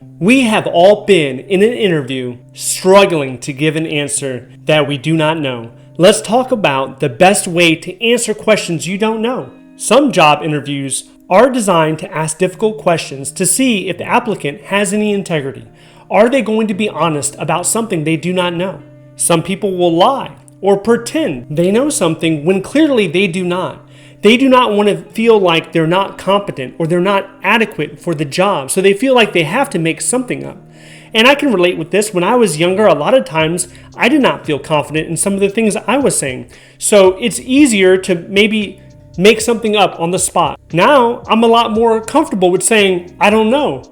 We have all been in an interview struggling to give an answer that we do not know. Let's talk about the best way to answer questions you don't know. Some job interviews are designed to ask difficult questions to see if the applicant has any integrity. Are they going to be honest about something they do not know? Some people will lie or pretend they know something when clearly they do not. They do not want to feel like they're not competent or they're not adequate for the job, so they feel like they have to make something up. And I can relate with this. When I was younger, a lot of times I did not feel confident in some of the things I was saying. So it's easier to maybe make something up on the spot. Now I'm a lot more comfortable with saying, I don't know.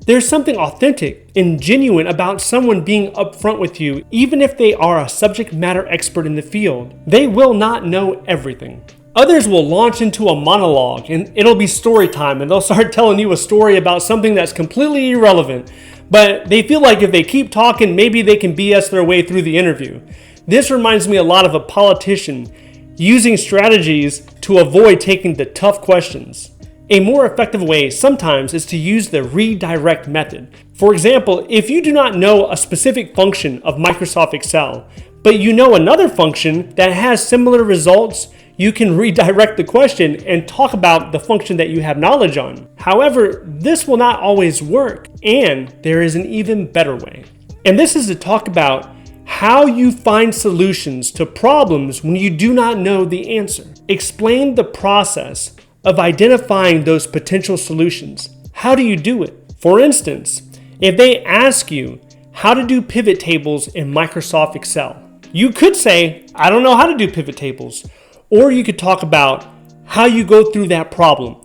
There's something authentic and genuine about someone being upfront with you, even if they are a subject matter expert in the field. They will not know everything. Others will launch into a monologue and it'll be story time and they'll start telling you a story about something that's completely irrelevant. But they feel like if they keep talking, maybe they can BS their way through the interview. This reminds me a lot of a politician using strategies to avoid taking the tough questions. A more effective way sometimes is to use the redirect method. For example, if you do not know a specific function of Microsoft Excel, but you know another function that has similar results, you can redirect the question and talk about the function that you have knowledge on. However, this will not always work, and there is an even better way. And this is to talk about how you find solutions to problems when you do not know the answer. Explain the process of identifying those potential solutions. How do you do it? For instance, if they ask you how to do pivot tables in Microsoft Excel, you could say, I don't know how to do pivot tables. Or you could talk about how you go through that problem.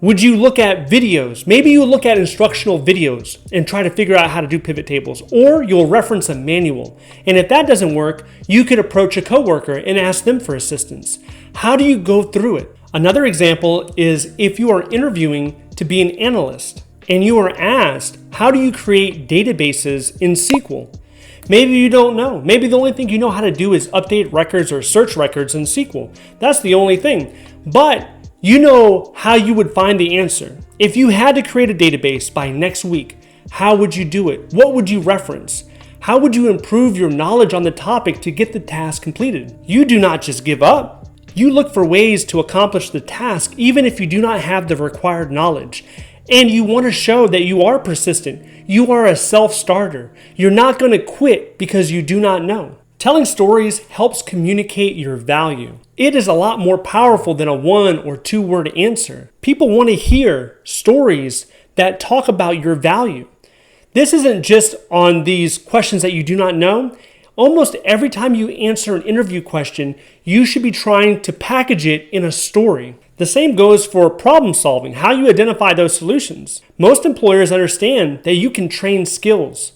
Would you look at videos? Maybe you look at instructional videos and try to figure out how to do pivot tables. Or you'll reference a manual. And if that doesn't work, you could approach a coworker and ask them for assistance. How do you go through it? Another example is if you are interviewing to be an analyst and you are asked, how do you create databases in SQL? Maybe you don't know. Maybe the only thing you know how to do is update records or search records in SQL. That's the only thing. But you know how you would find the answer. If you had to create a database by next week, how would you do it? What would you reference? How would you improve your knowledge on the topic to get the task completed? You do not just give up. You look for ways to accomplish the task even if you do not have the required knowledge. And you want to show that you are persistent. You are a self-starter. You're not going to quit because you do not know. Telling stories helps communicate your value. It is a lot more powerful than a 1 or 2 word answer. People want to hear stories that talk about your value. This isn't just on these questions that you do not know. Almost every time you answer an interview question, you should be trying to package it in a story. The same goes for problem solving, how you identify those solutions. Most employers understand that you can train skills,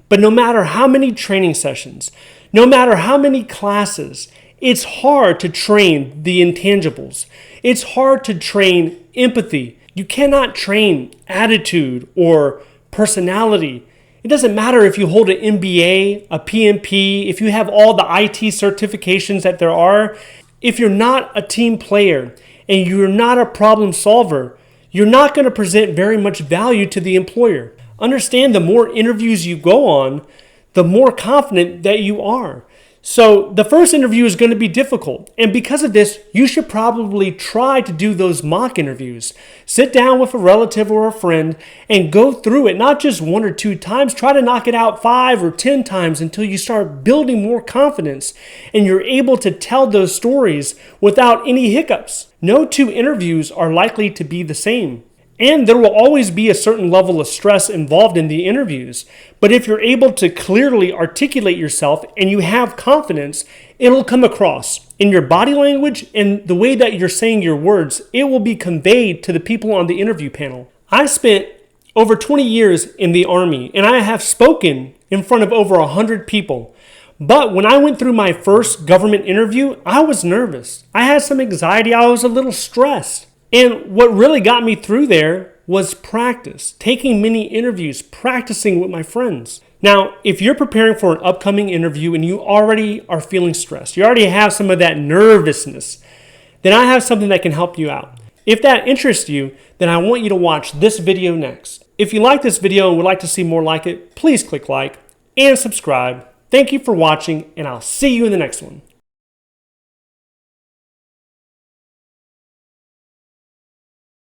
but no matter how many training sessions, no matter how many classes, it's hard to train the intangibles. It's hard to train empathy. You cannot train attitude or personality. It doesn't matter if you hold an MBA, a PMP, if you have all the IT certifications that there are. If you're not a team player and you're not a problem solver, you're not going to present very much value to the employer. Understand, the more interviews you go on, the more confident that you are. So the first interview is going to be difficult. And because of this, you should probably try to do those mock interviews. Sit down with a relative or a friend and go through it, not just 1 or 2 times. Try to knock it out 5 or 10 times until you start building more confidence and you're able to tell those stories without any hiccups. No 2 interviews are likely to be the same. And there will always be a certain level of stress involved in the interviews. But if you're able to clearly articulate yourself and you have confidence, it'll come across in your body language and the way that you're saying your words. It will be conveyed to the people on the interview panel. I spent over 20 years in the Army and I have spoken in front of over 100 people. But when I went through my first government interview, I was nervous. I had some anxiety. I was a little stressed. And what really got me through there was practice, taking many interviews, practicing with my friends. Now, if you're preparing for an upcoming interview and you already are feeling stressed, you already have some of that nervousness, then I have something that can help you out. If that interests you, then I want you to watch this video next. If you like this video and would like to see more like it, please click like and subscribe. Thank you for watching, and I'll see you in the next one.